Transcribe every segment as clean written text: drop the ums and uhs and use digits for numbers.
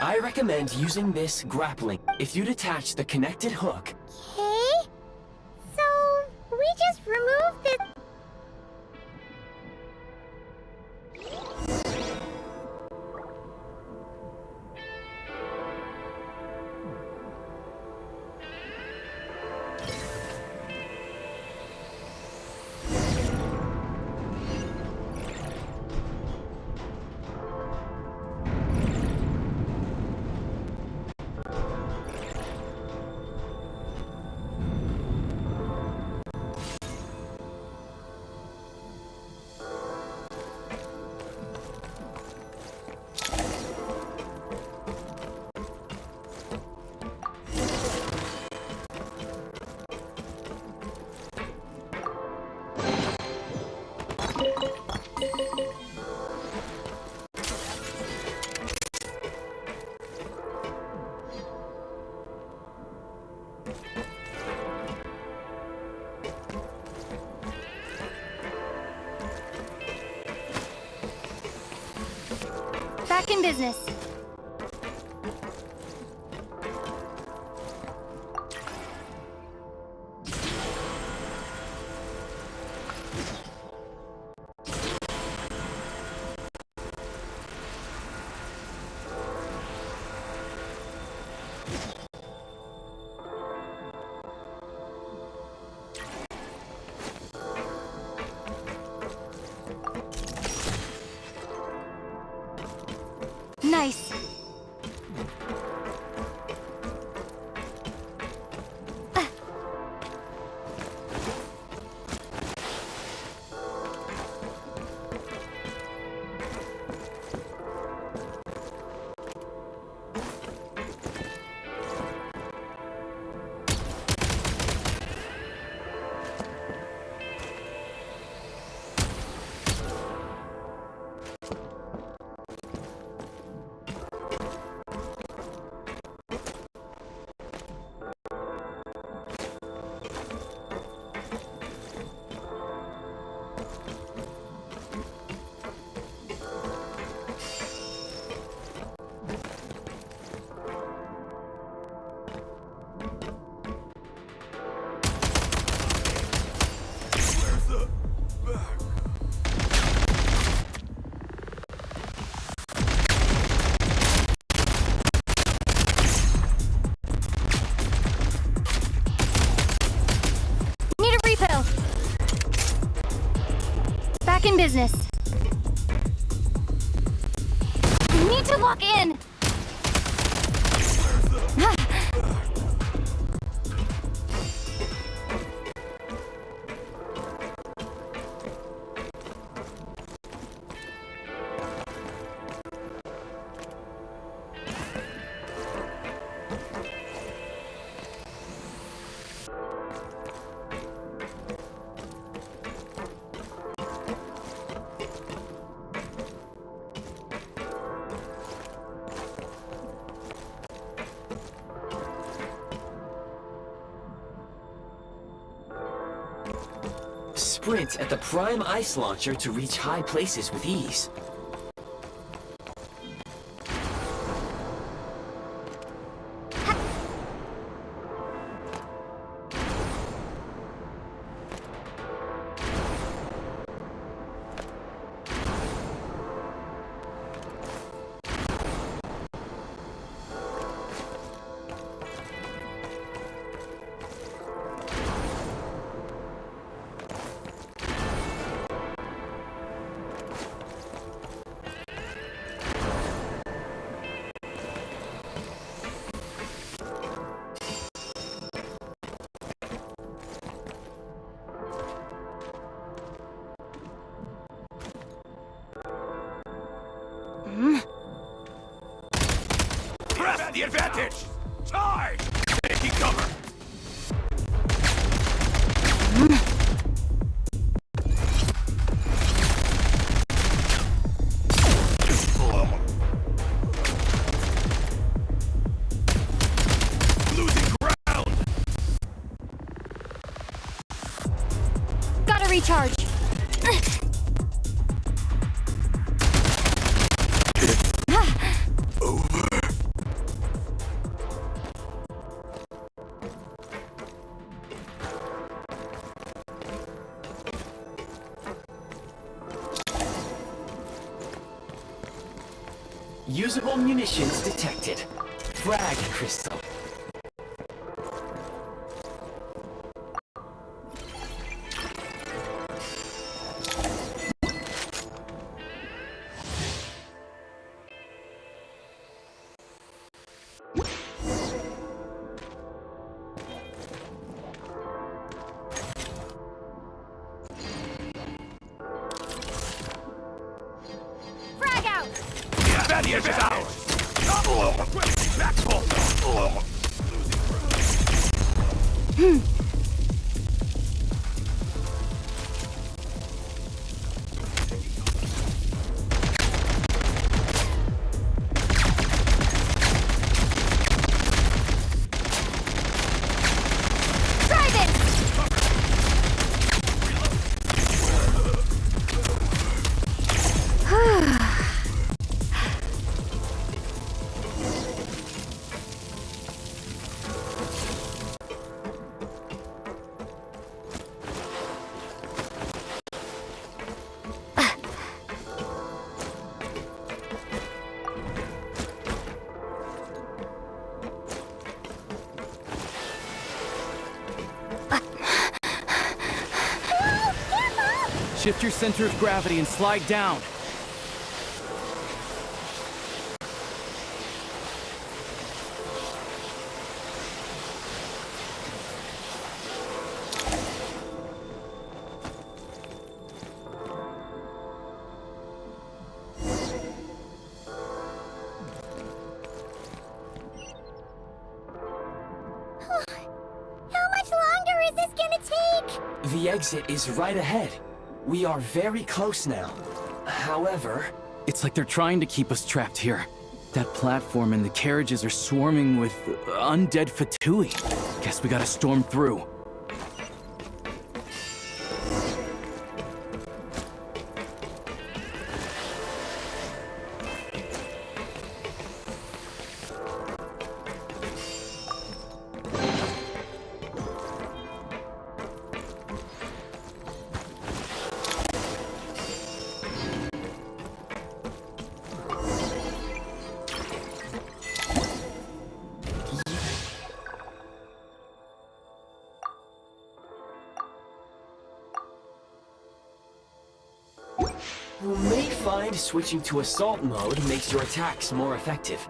I recommend using this grappling. If you detach the connected hook... Okay? So, we just removed the... Back in business. Nice. Back in business. Need to lock in. Sprint at the prime ice launcher to reach high places with ease. the advantage! Time! Taking cover! Losing ground! Gotta recharge. Usable munitions detected. Frag crystal. Frag out! The advantage is ours! Try this! Shift your center of gravity and slide down. How much longer is this gonna take? The exit is right ahead. We are very close now. However, It's like they're trying to keep us trapped here. That platform and the carriages are swarming with undead Fatui. Guess we gotta storm through. you may find switching to assault mode makes your attacks more effective.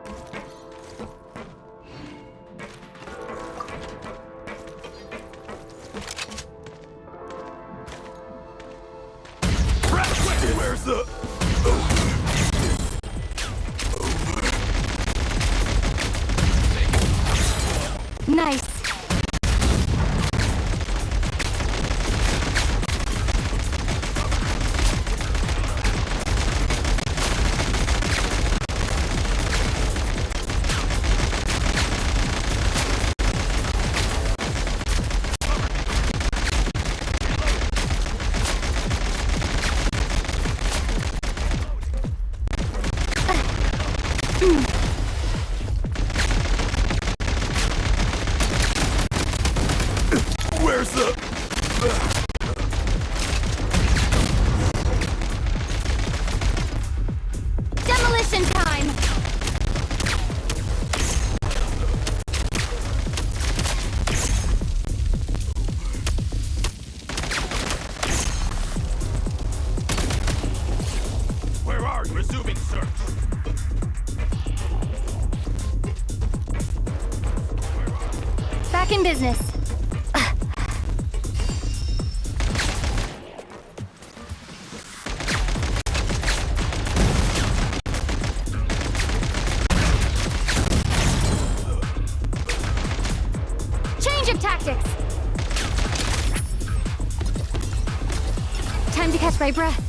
Where's the... Nice. Where's the... Demolition time! Where are you? Resuming search. Back in business. Change of tactics! Time to catch my breath.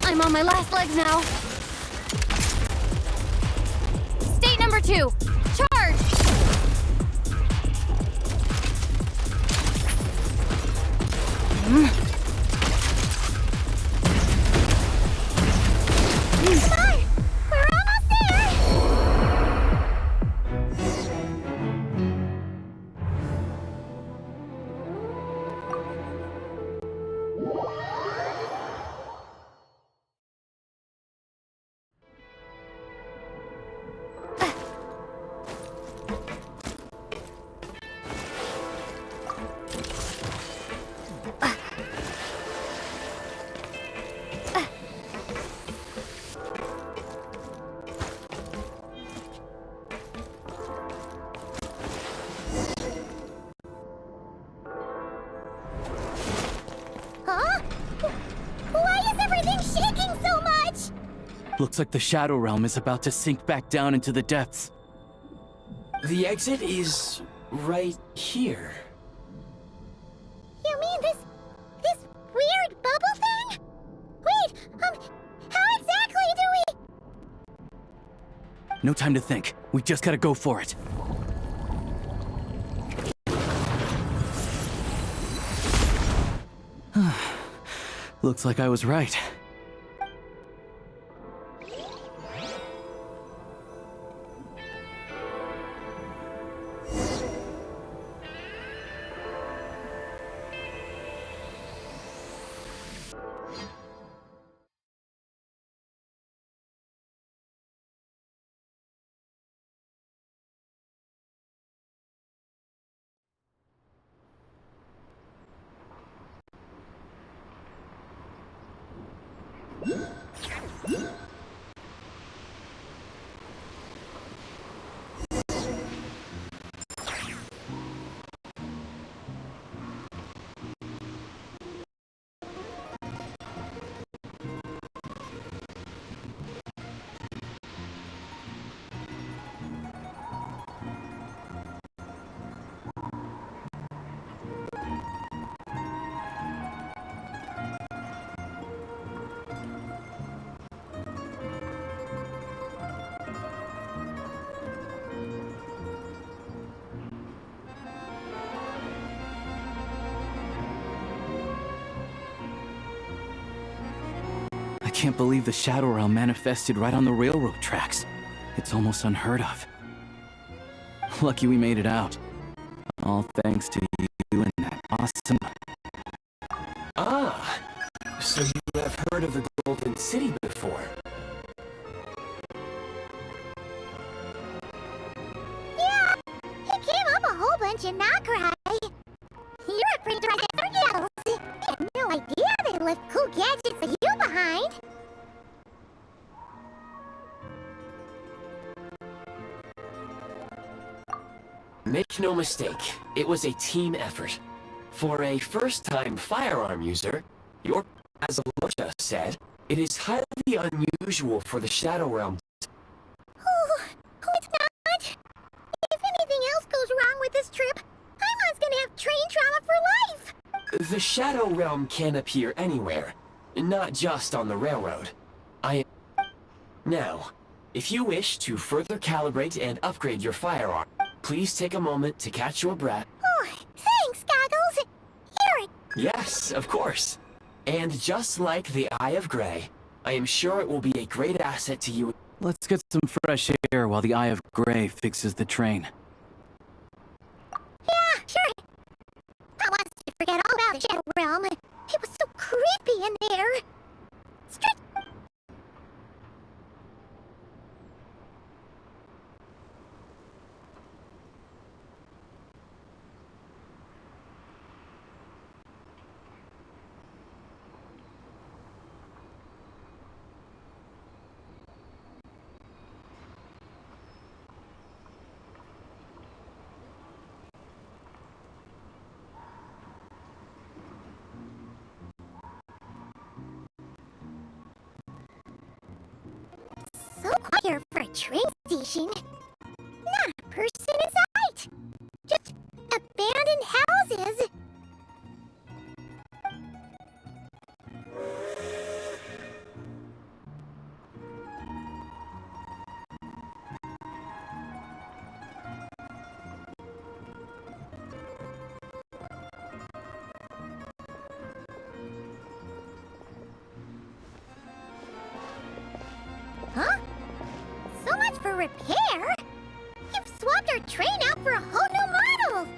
I'm on my last legs now. State number 2. Charge! Come on! We're almost there! Huh? Why is everything shaking so much? Looks like the Shadow Realm is about to sink back down into the depths. The exit is right here. You mean this weird bubble thing? Wait, how exactly do we... No time to think. We just gotta go for it. Looks like I was right. I can't believe the Shadow Realm manifested right on the railroad tracks. It's almost unheard of. Lucky we made it out. All thanks to you and that awesome... Ah, so you have heard of the Golden City before? Yeah, it came up a whole bunch in Nakurai. You're a printer at everything else. I had no idea they left cool gadgets like you behind. Make no mistake, it was a team effort. For a first-time firearm user, as Alosha said, it is highly unusual for the Shadow Realm. Oh, it's not. If anything else goes wrong with this trip, Paimon's gonna have train trauma for life. The Shadow Realm can appear anywhere, not just on the railroad. Now, If you wish to further calibrate and upgrade your firearm, please take a moment to catch your breath. Oh, thanks, Goggles. Here it... Yes, of course. And just like the Eye of Grey, I am sure it will be a great asset to you. Let's get some fresh air while the Eye of Grey fixes the train. Yeah, sure. I want to forget all about the Shadow Realm. It was so creepy in there. Stretch... So quiet for a train station. Not a person in sight. Just abandoned houses. Huh? So much for repair? You've swapped our train out for a whole new model!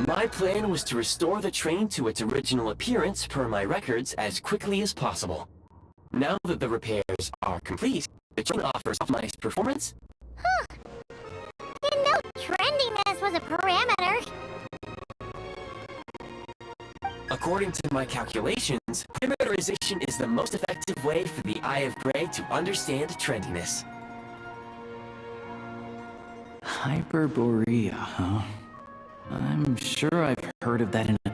My plan was to restore the train to its original appearance per my records as quickly as possible. Now that the repairs are complete, the train offers optimized performance. Didn't know trendiness was a parameter. According to my calculations, parameterization is the most effective way for the Eye of Grey to understand trendiness. Hyperborea, huh? I'm sure I've heard of that in a...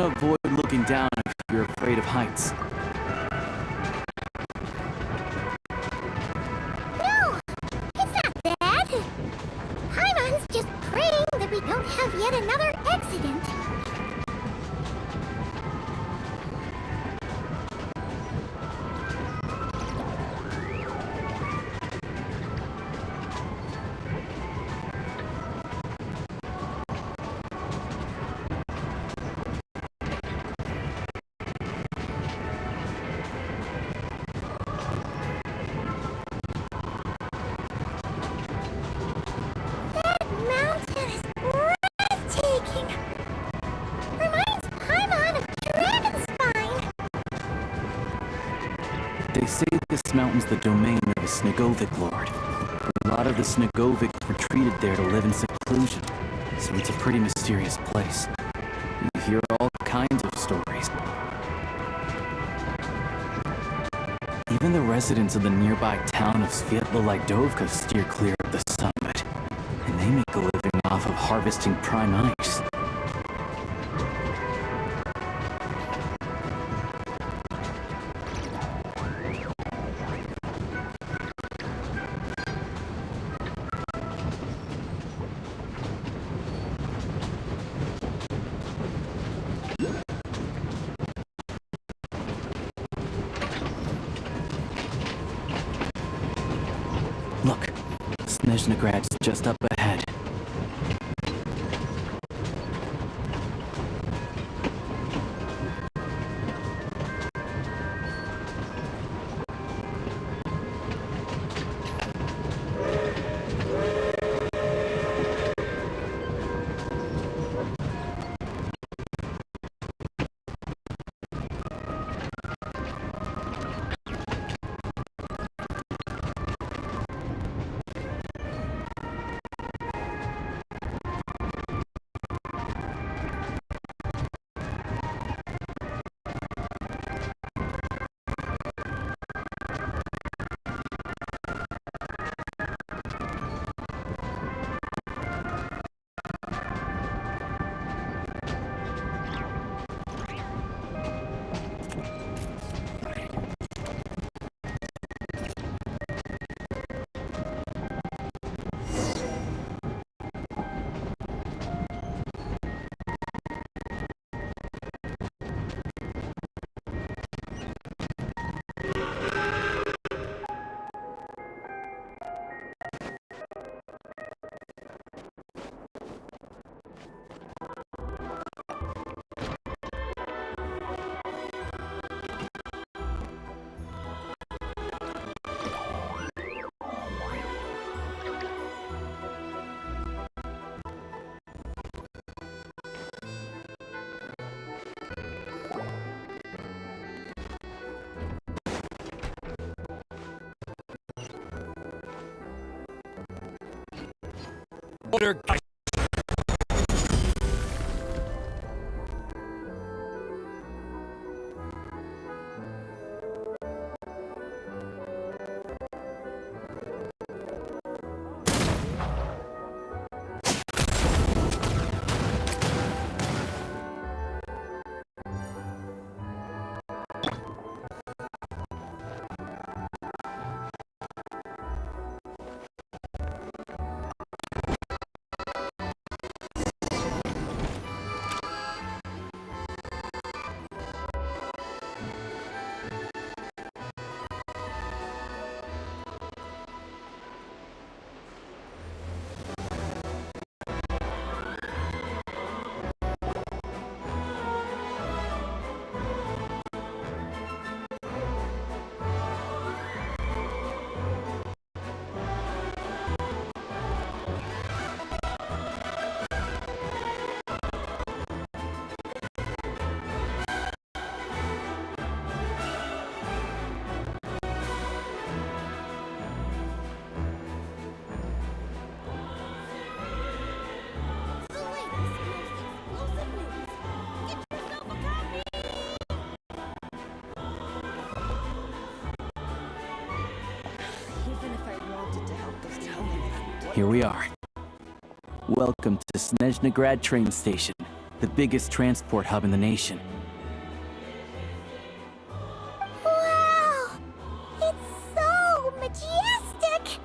to avoid looking down if you're afraid of heights. No, it's not that. Paimon's just praying that we don't have yet another accident. Mountain is breathtaking. Reminds Paimon of Dragonspine. They say this mountain's the domain of a Snegovic lord. A lot of the Snegovics retreated there to live in seclusion, so it's a pretty mysterious place. You hear all kinds of stories. Even the residents of the nearby town of Svietlo-Lidovka steer clear of the summit, and they make a living off of harvesting prime ice. Look, Snezhnograd's just up ahead. Order. Here we are. Welcome to Snezhnograd train station. the biggest transport hub in the nation. Wow! It's so majestic!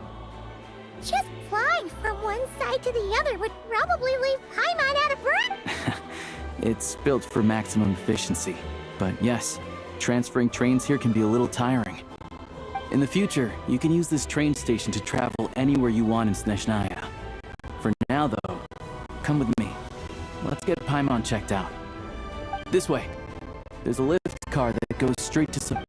Just flying from one side to the other would probably leave Paimon out of breath. It's built for maximum efficiency, but yes, transferring trains here can be a little tiring. In the future, you can use this train station to travel anywhere you want in Seneznaya. For now, though, come with me. Let's get Paimon checked out. This way. There's a lift car that goes straight to some...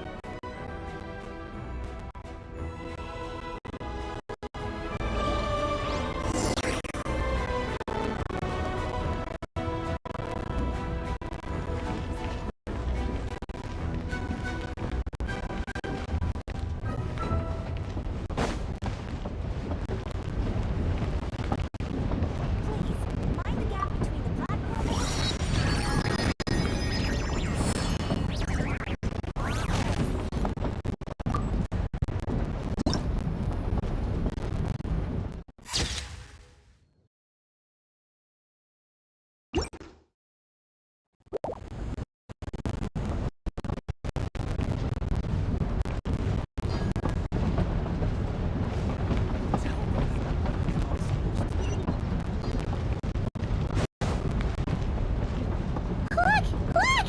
Look!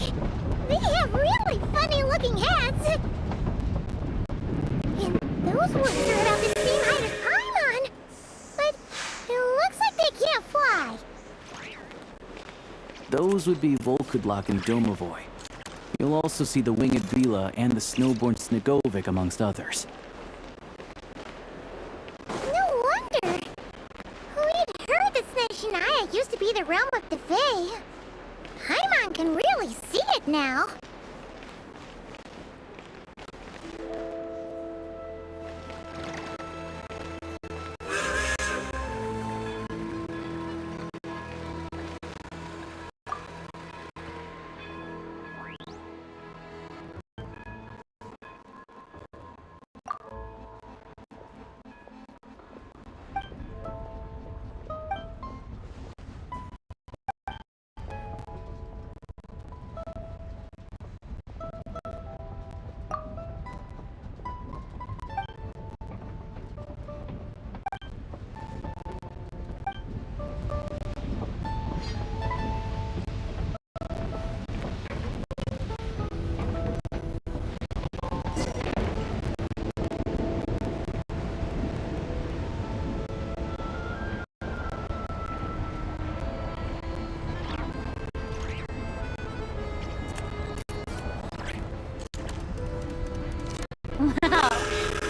They have really funny-looking hats! And those ones are about the same height as Paimon! But it looks like they can't fly! Those would be Volkudlak and Domovoy. You'll also see the winged Vila and the snowborn Snegovic amongst others. No wonder! We'd heard that Seneznaya used to be the realm of the Fae. Paimon can really see it now.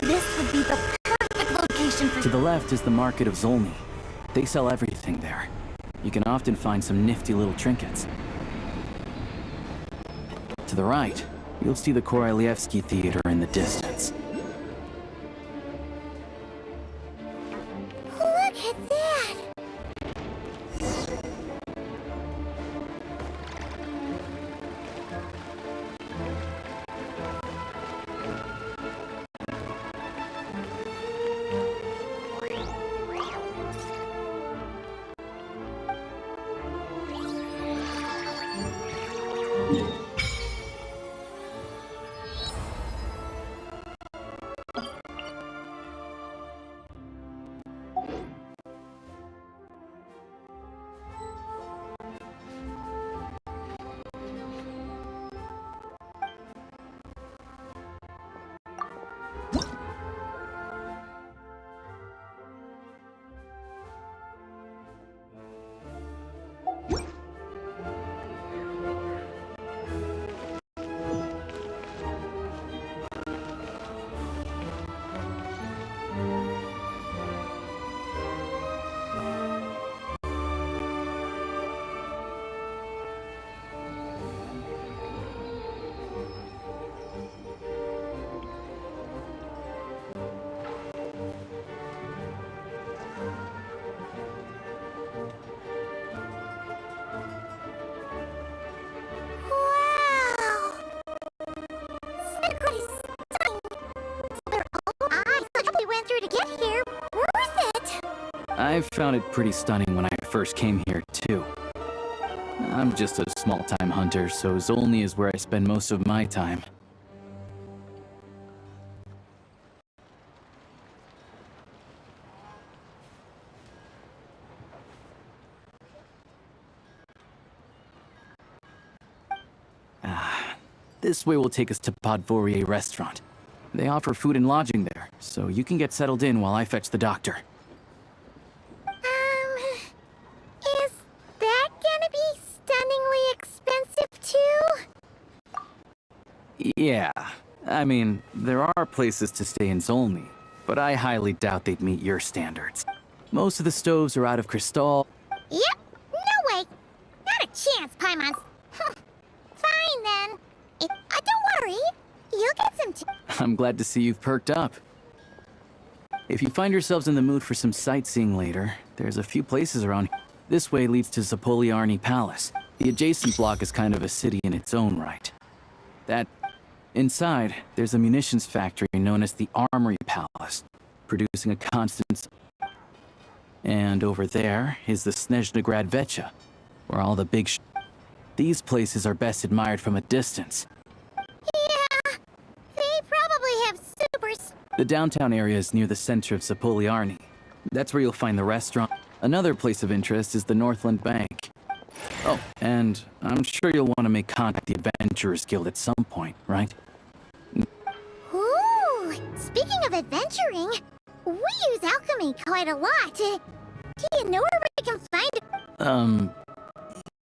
This would be the perfect location for... To the left is the Market of Zolny. They sell everything there. You can often find some nifty little trinkets. To the right, you'll see the Korolyevsky Theater in the distance. Look at that! I found it pretty stunning when I first came here, too. I'm just a small-time hunter, so Zolny is where I spend most of my time. This way will take us to Podvorier Restaurant. They offer food and lodging there, so you can get settled in while I fetch the doctor. Is that gonna be stunningly expensive too? Yeah, I mean, there are places to stay in Zolny, but I highly doubt they'd meet your standards. Most of the stoves are out of crystal. Yep, no way. Not a chance, Paimon. Fine then. Don't worry. You'll get some I'm glad to see you've perked up. If you find yourselves in the mood for some sightseeing later, there's a few places around here. This way leads to Zapoliarny Palace. The adjacent block is kind of a city in its own right. Inside, there's a munitions factory known as the Armory Palace, producing a constant... And over there is the Seneznaya Vecha, where all the big These places are best admired from a distance. Yeah, they probably have supers. The downtown area is near the center of Zapoliarny. That's where you'll find the restaurant. Another place of interest is the Northland Bank. Oh, and I'm sure you'll want to make contact with the Adventurers Guild at some point, right? Ooh, speaking of adventuring, we use alchemy quite a lot. Do you know where we can find it?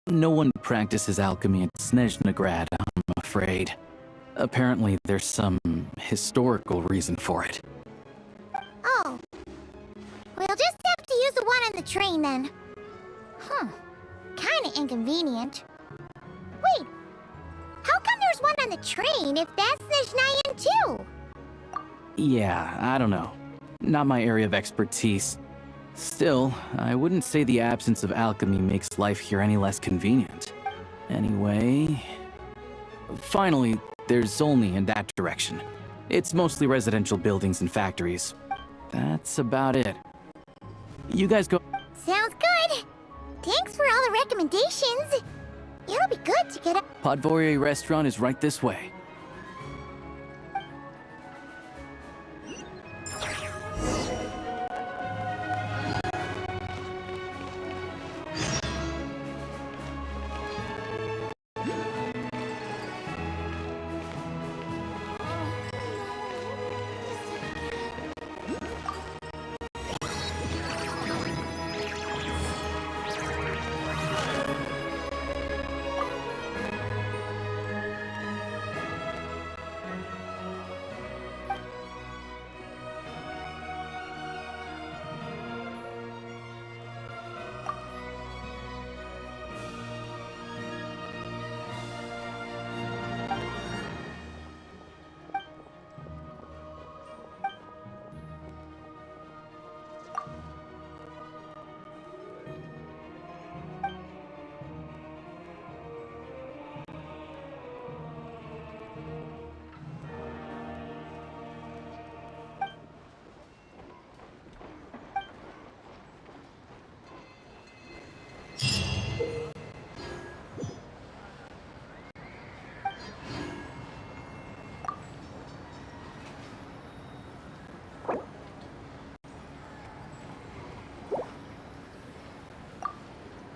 No one practices alchemy at Seneznaya, I'm afraid. Apparently, there's some historical reason for it. Oh. We'll just have to use the one on the train then. Kinda inconvenient. Wait, how come there's one on the train if that's Seneznaya too? Yeah, I don't know. Not my area of expertise. Still, I wouldn't say the absence of alchemy makes life here any less convenient. Anyway... Finally, there's Zolny in that direction. It's mostly residential buildings and factories. That's about it. You guys go... Sounds good. Thanks for all the recommendations. It'll be good to get a... Podvorier Restaurant is right this way.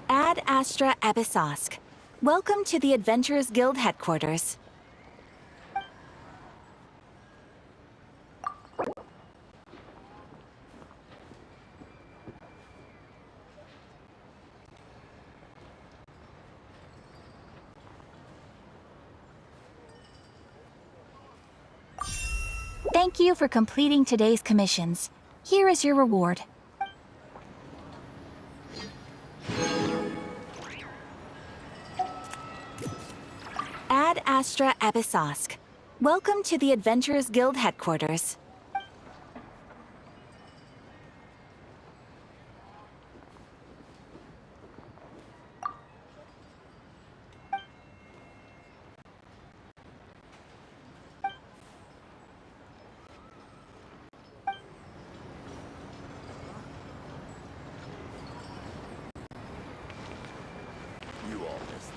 Ad Astra Abyssosque. Welcome to the Adventurers Guild headquarters. Thank you for completing today's commissions. Here is your reward. Ad Astra Abyssosque. Welcome to the Adventurers Guild headquarters. You all missed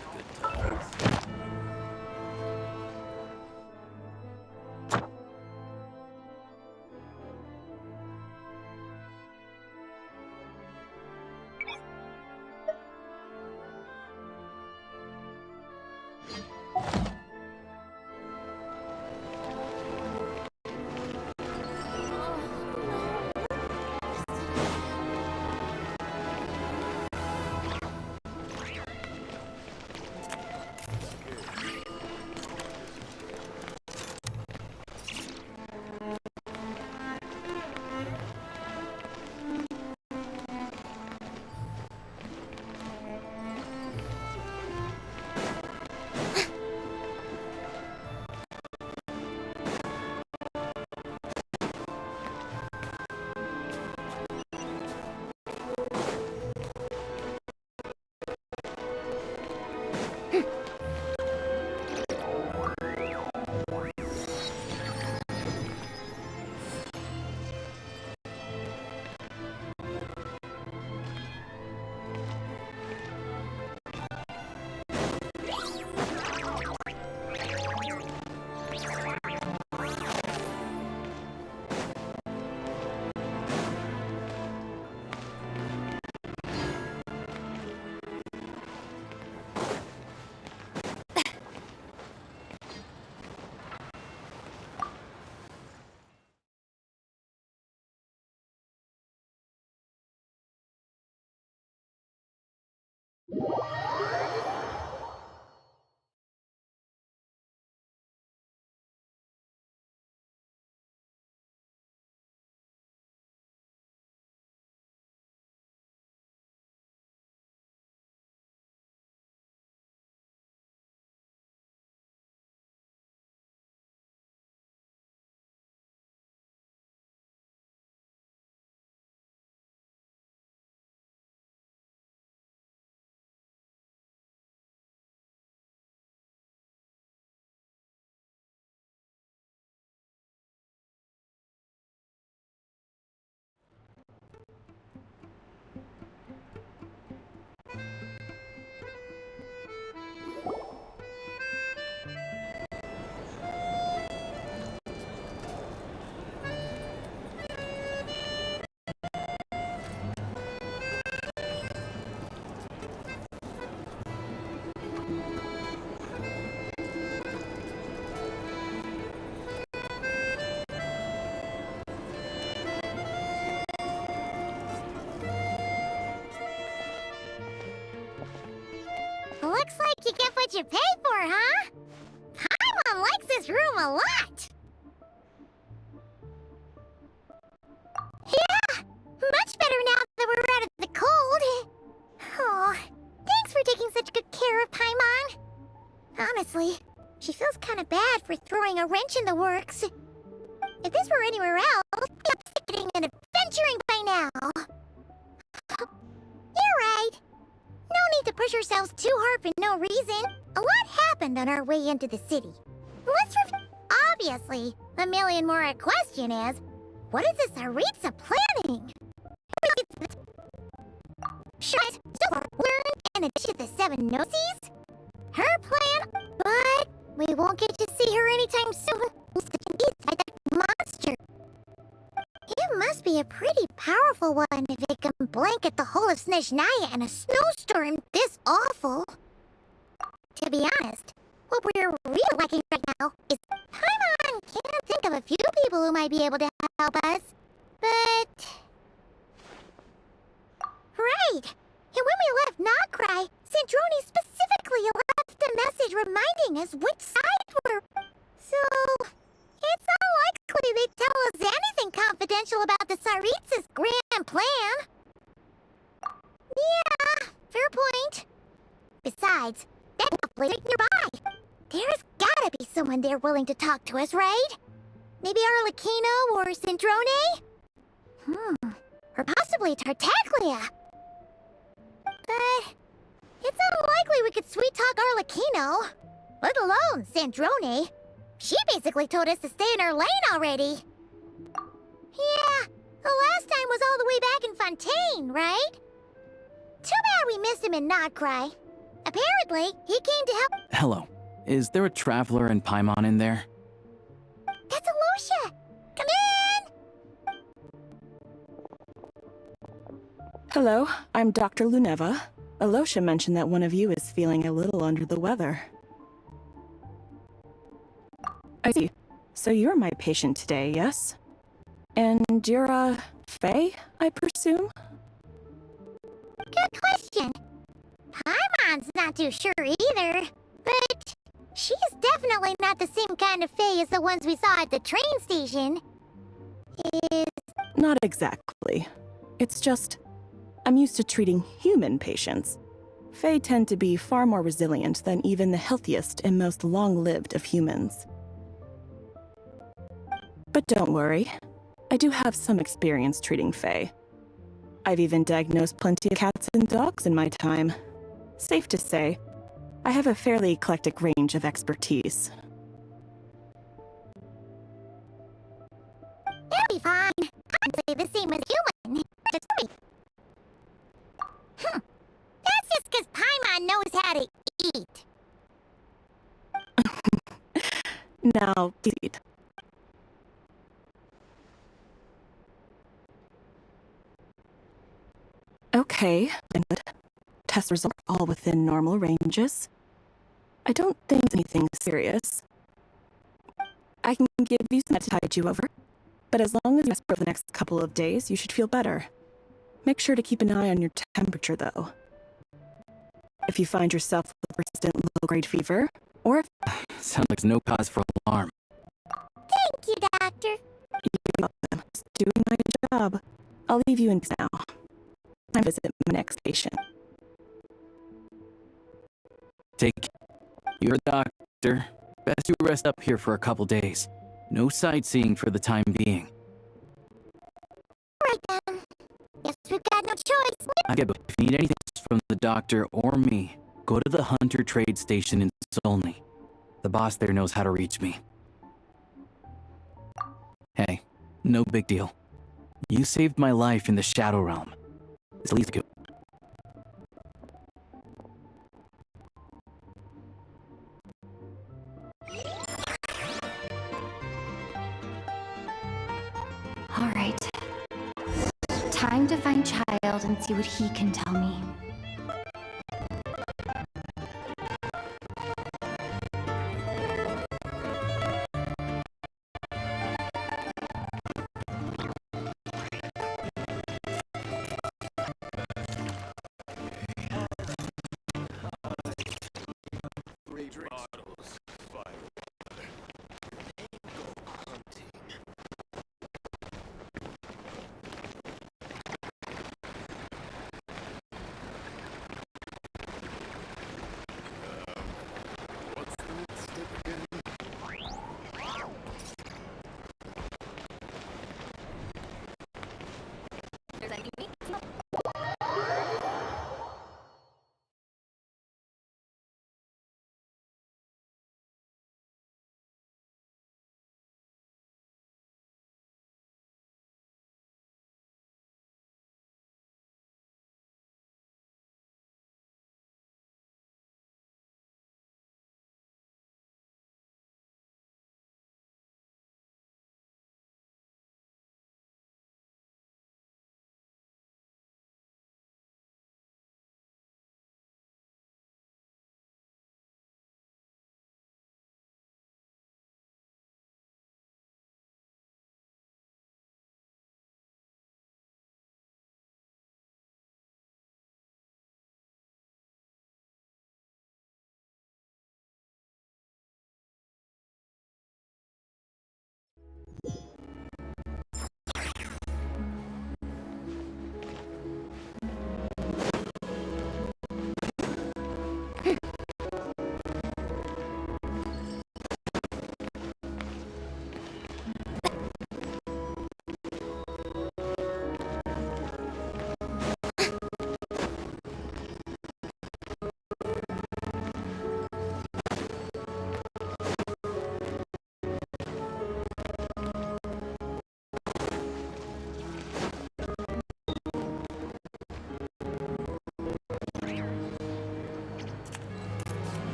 what you pay for, huh? Paimon likes this room a lot. Yeah, much better now that we're out of the cold. Oh, thanks for taking such good care of Paimon. Honestly, she feels kind of bad for throwing a wrench in the works. If this were anywhere else, we'd be upsetting and adventuring by now. You're right. No need to push ourselves too hard for no reason. A lot happened on our way into the city. Obviously, the million more question is, what is this Aritza planning? Shut, so far, learn, in addition to the 7 Gnosis? Her plan, but we won't get to see her anytime soon. Inside that monster. It must be a pretty powerful one if it can blanket the whole of Seneznaya in a snowstorm this awful. To be honest, what we're really lacking right now is Paimon can't think of a few people who might be able to help us, but... Right! And when we left Nocrai, Sandrone specifically left a message reminding us which side we're... So... It's unlikely they'd tell us anything confidential about the Tsaritsa's grand plan. Yeah, fair point. Besides, that place right nearby. There's gotta be someone there willing to talk to us, right? Maybe Arlecchino or Sandrone? Or possibly Tartaglia. But it's unlikely we could sweet-talk Arlecchino, let alone Sandrone. She basically told us to stay in her lane already. Yeah, the last time was all the way back in Fontaine, right? Too bad we missed him in Nocrai. Apparently, he came to help. Hello. Is there a traveler and Paimon in there? That's Alosha! Come in! Hello, I'm Dr. Luneva. Alosha mentioned that one of you is feeling a little under the weather. I see. So you're my patient today, yes? And you're, Faye, I presume? Good question. Paimon's not too sure either, but she's definitely not the same kind of Faye as the ones we saw at the train station. Not exactly. It's just, I'm used to treating human patients. Fae tend to be far more resilient than even the healthiest and most long-lived of humans. But don't worry, I do have some experience treating Fae. I've even diagnosed plenty of cats and dogs in my time. Safe to say, I have a fairly eclectic range of expertise. That'll be fine. I'd say the same as human. That's just because Paimon knows how to eat. Now, eat. Okay, good. Test results are all within normal ranges. I don't think anything serious. I can give you some to tide you over, but as long as you rest for the next couple of days, you should feel better. Make sure to keep an eye on your temperature, though. If you find yourself with persistent low-grade fever, or if... Sounds like no cause for alarm. Thank you, Doctor. I'm just doing my job. I'll leave you in peace now. Time to visit my next patient. Take care. You're a doctor. Best you rest up here for a couple days. No sightseeing for the time being. Right then. Guess we've got no choice. I get it. If you need anything from the doctor or me, go to the Hunter Trade Station in Solney. The boss there knows how to reach me. Hey, no big deal. You saved my life in the Shadow Realm. It's at least good. All right. Time to find Child and see what he can tell me. drinks. Bottles, firewater. Go hunting. What's the next step again? There's any meat?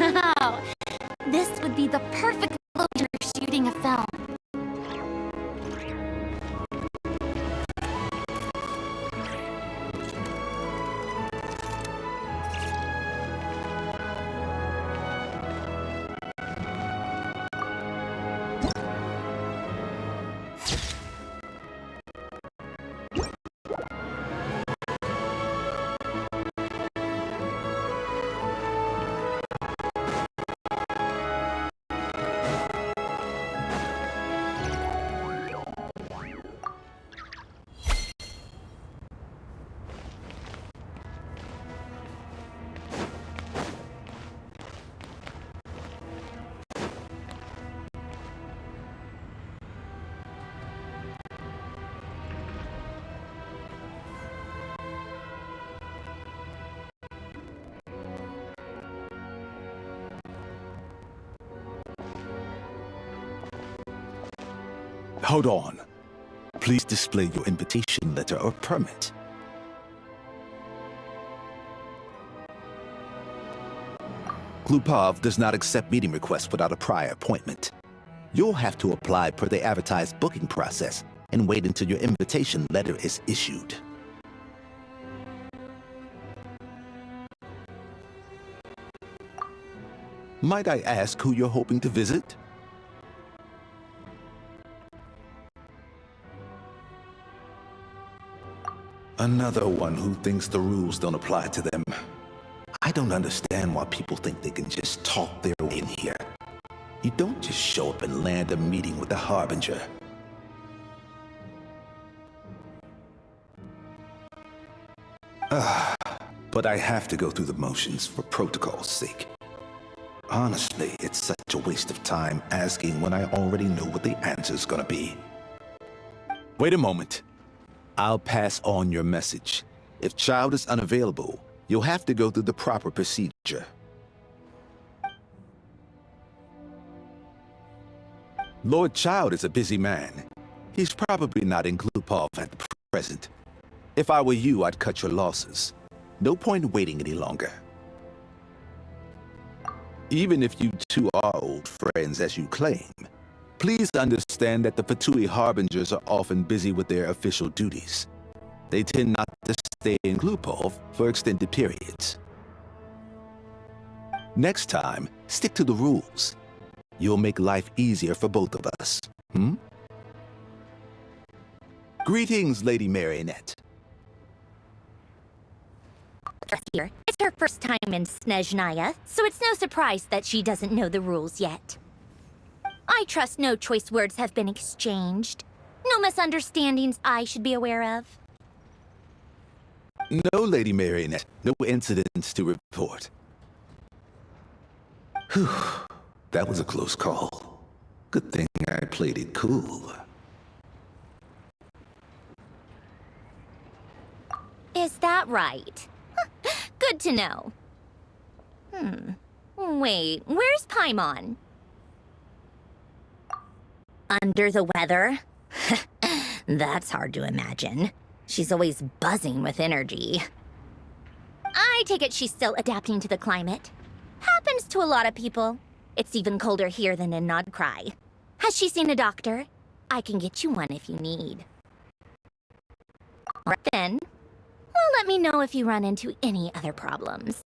Wow, this would be the perfect location for shooting a film. Hold on. Please display your invitation letter or permit. Glupov does not accept meeting requests without a prior appointment. You'll have to apply per the advertised booking process and wait until your invitation letter is issued. Might I ask who you're hoping to visit? Another one who thinks the rules don't apply to them. I don't understand why people think they can just talk their way in here. You don't just show up and land a meeting with the Harbinger. But I have to go through the motions for protocol's sake. Honestly, it's such a waste of time asking when I already know what the answer's gonna be. Wait a moment. I'll pass on your message. If Child is unavailable, you'll have to go through the proper procedure. Lord Child is a busy man. He's probably not in Glupov at present. If I were you, I'd cut your losses. No point waiting any longer. Even if you two are old friends as you claim, please understand that the Fatui Harbingers are often busy with their official duties. They tend not to stay in Glupov for extended periods. Next time, stick to the rules. You'll make life easier for both of us, Greetings, Lady Marionette. Here. It's her first time in Seneznaya, so it's no surprise that she doesn't know the rules yet. I trust no choice words have been exchanged. No misunderstandings I should be aware of. No, Lady Marionette. No incidents to report. Whew. That was a close call. Good thing I played it cool. Is that right? Good to know. Wait, where's Paimon? Under the weather? That's hard to imagine. She's always buzzing with energy. I take it she's still adapting to the climate. Happens to a lot of people. It's even colder here than in Nodcry. Has she seen a doctor? I can get you one if you need. Alright then. Well, let me know if you run into any other problems.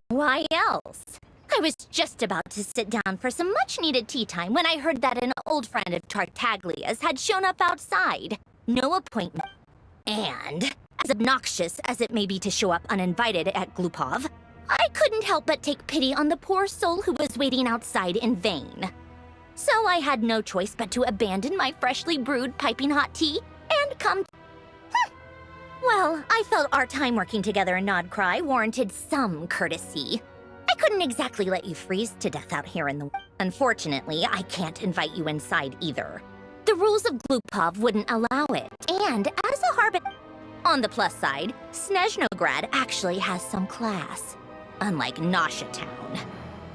Why else? I was just about to sit down for some much-needed tea time when I heard that an old friend of Tartaglia's had shown up outside. No appointment. And, as obnoxious as it may be to show up uninvited at Glupov, I couldn't help but take pity on the poor soul who was waiting outside in vain. So I had no choice but to abandon my freshly brewed piping hot tea and come... Well, I felt our time working together in Nodcry warranted some courtesy. I couldn't exactly let you freeze to death out here in the... Unfortunately, I can't invite you inside either. The rules of Glupov wouldn't allow it, and as a harbin... On the plus side, Snezhnograd actually has some class. Unlike Nasha Town.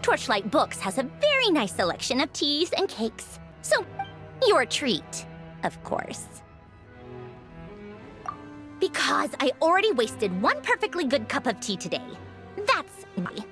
Torchlight Books has a very nice selection of teas and cakes. So, your treat, of course. Because I already wasted one perfectly good cup of tea today. That's why.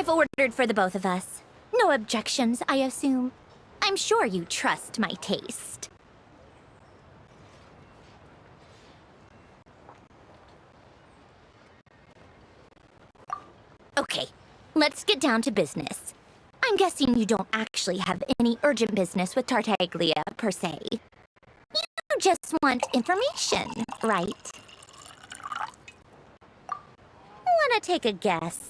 I've ordered for the both of us. No objections, I assume. I'm sure you trust my taste. Okay, let's get down to business. I'm guessing you don't actually have any urgent business with Tartaglia, per se. You just want information, right? Wanna take a guess?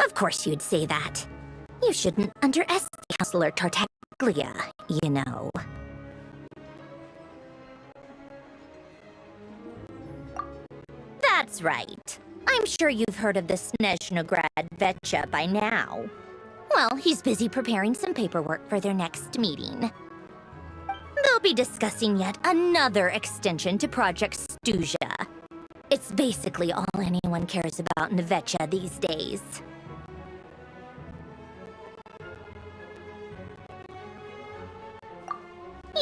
Of course you'd say that. You shouldn't underestimate Counselor Tartaglia, you know. That's right. I'm sure you've heard of the Seneznaya Vetcha by now. Well, he's busy preparing some paperwork for their next meeting. They'll be discussing yet another extension to Project Stuja. It's basically all anyone cares about in the Vetcha these days.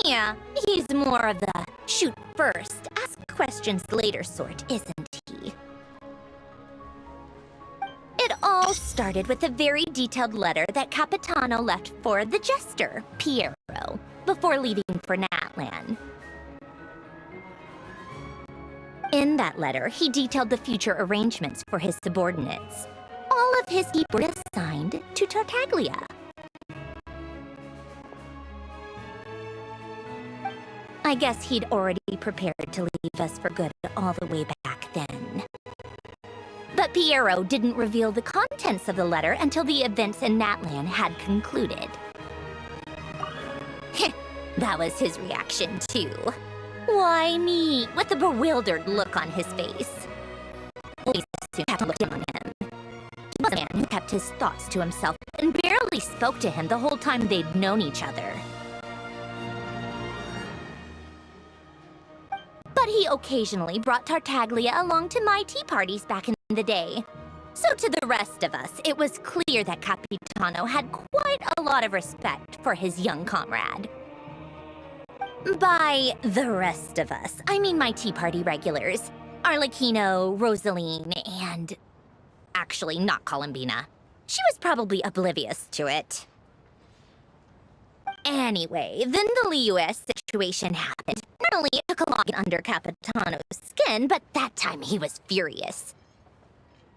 Yeah, he's more of the shoot first, ask questions later sort, isn't he? It all started with a very detailed letter that Capitano left for the jester, Piero, before leaving for Natlan. In that letter, he detailed the future arrangements for his subordinates. All of his keep were assigned to Tartaglia. I guess he'd already prepared to leave us for good all the way back then. But Piero didn't reveal the contents of the letter until the events in Natlan had concluded. That was his reaction, too. Why me? With a bewildered look on his face. Lisa soon kept looking on him. He was a man who kept his thoughts to himself and barely spoke to him the whole time they'd known each other. But he occasionally brought Tartaglia along to my tea parties back in the day. So to the rest of us, it was clear that Capitano had quite a lot of respect for his young comrade. By the rest of us, I mean my tea party regulars. Arlecchino, Rosaline, and... actually, not Columbina. She was probably oblivious to it. Anyway, then the Liu-S situation happened. Not only it took a lot to get under Capitano's skin, but that time he was furious.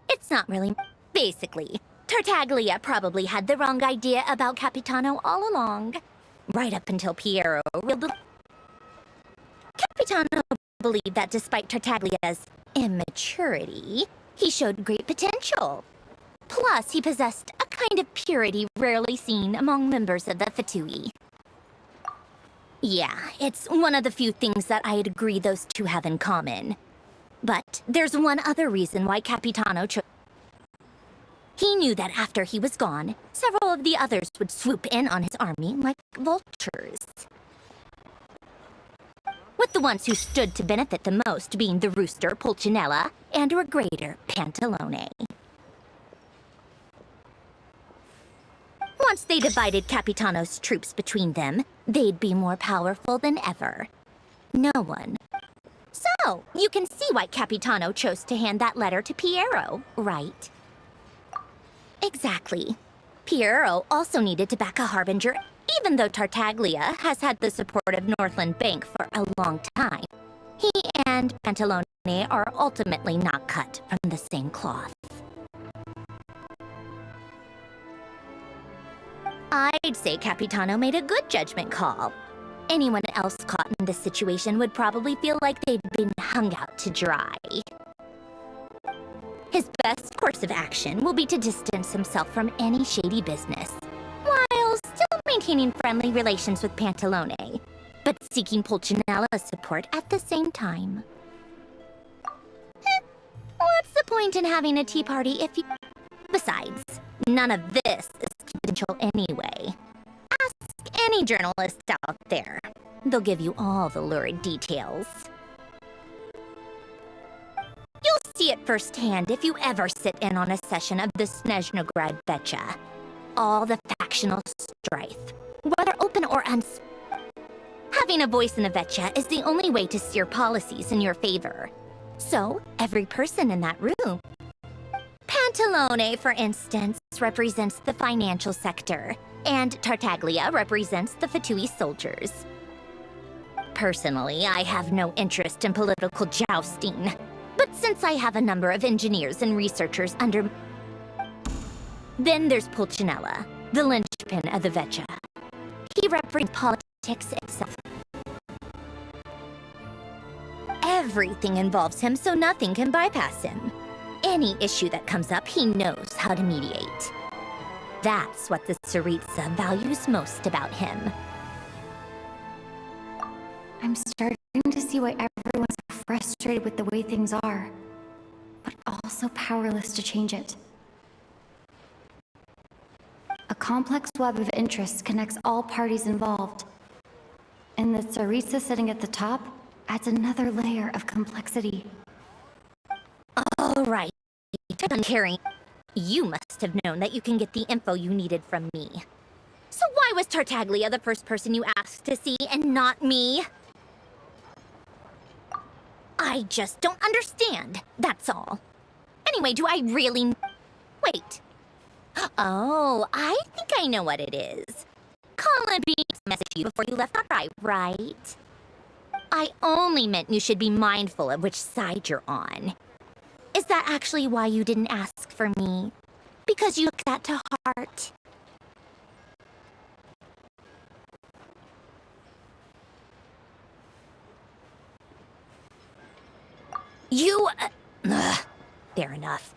It's not really... basically, Tartaglia probably had the wrong idea about Capitano all along. Right up until Piero revealed the... Capitano believed that despite Tartaglia's immaturity, he showed great potential. Plus, he possessed a kind of purity rarely seen among members of the Fatui. Yeah, it's one of the few things that I'd agree those two have in common. But there's one other reason why Capitano chose. He knew that after he was gone, several of the others would swoop in on his army like vultures. With the ones who stood to benefit the most being the rooster Pulcinella and regrader Pantalone. Once they divided Capitano's troops between them, they'd be more powerful than ever. No one. So, you can see why Capitano chose to hand that letter to Piero, right? Exactly. Piero also needed to back a harbinger, even though Tartaglia has had the support of Northland Bank for a long time. He and Pantalone are ultimately not cut from the same cloth. I'd say Capitano made a good judgment call. Anyone else caught in this situation would probably feel like they'd been hung out to dry. His best course of action will be to distance himself from any shady business, while still maintaining friendly relations with Pantalone, but seeking Pulcinella's support at the same time. What's the point in having a tea party if you... Besides, none of this is confidential anyway. Ask any journalist out there. They'll give you all the lurid details. You'll see it firsthand if you ever sit in on a session of the Seneznaya Vetcha. All the factional strife, whether open or unspoken. Having a voice in the Vetcha is the only way to steer policies in your favor. So, every person in that room. Pantalone, for instance, represents the financial sector, and Tartaglia represents the Fatui soldiers. Personally, I have no interest in political jousting, but since I have a number of engineers and researchers under... Then there's Pulcinella, the linchpin of the Vecchia. He represents politics itself. Everything involves him, so nothing can bypass him. Any issue that comes up, he knows how to mediate. That's what the Tsaritsa values most about him. I'm starting to see why everyone's so frustrated with the way things are, but also powerless to change it. A complex web of interests connects all parties involved, and the Tsaritsa sitting at the top adds another layer of complexity. All right, done caring. You must have known that you can get the info you needed from me. So why was Tartaglia the first person you asked to see and not me? I just don't understand, that's all. Anyway, do I really... Wait. Oh, I think I know what it is. Colin B messaged you before you left Hawkeye, right? I only meant you should be mindful of which side you're on. Is that actually why you didn't ask for me? Because you took that to heart? Fair enough.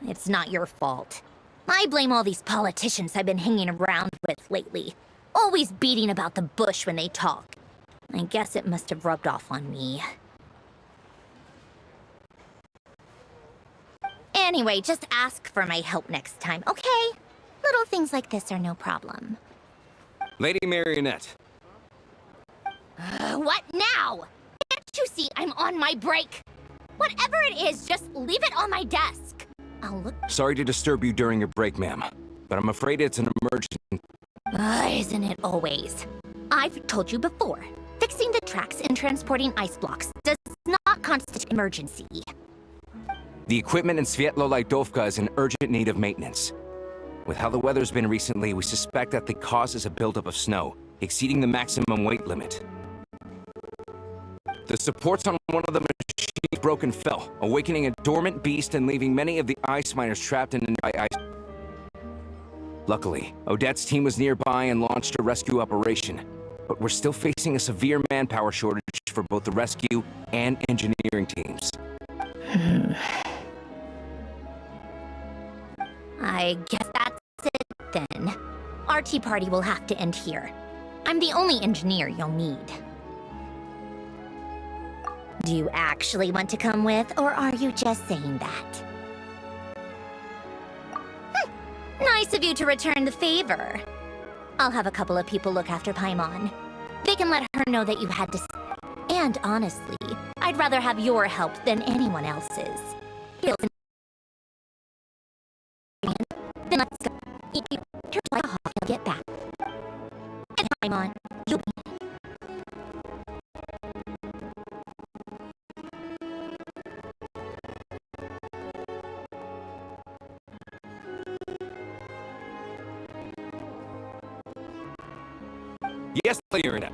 It's not your fault. I blame all these politicians I've been hanging around with lately. Always beating about the bush when they talk. I guess it must have rubbed off on me. Anyway, just ask for my help next time, okay? Little things like this are no problem. Lady Marionette. What now? Can't you see I'm on my break? Whatever it is, just leave it on my desk. I'll look... Sorry to disturb you during your break, ma'am, but I'm afraid it's an emergency. Isn't it always? I've told you before, fixing the tracks and transporting ice blocks does not constitute emergency. The equipment in Svietlo-Lidovka is in urgent need of maintenance. With how the weather's been recently, we suspect that the cause is a buildup of snow, exceeding the maximum weight limit. The supports on one of the machines broke and fell, awakening a dormant beast and leaving many of the ice miners trapped in nearby ice. Luckily, Odette's team was nearby and launched a rescue operation, but we're still facing a severe manpower shortage for both the rescue and engineering teams. I guess that's it then. Our tea party will have to end here. I'm the only engineer you'll need. Do you actually want to come with, or are you just saying that? Nice of you to return the favor. I'll have a couple of people look after Paimon. They can let her know that you had to... And honestly, I'd rather have your help than anyone else's. Then let's go. You're like a hawk, I'll get back. And Paimon, you'll be... Yes, Marionette.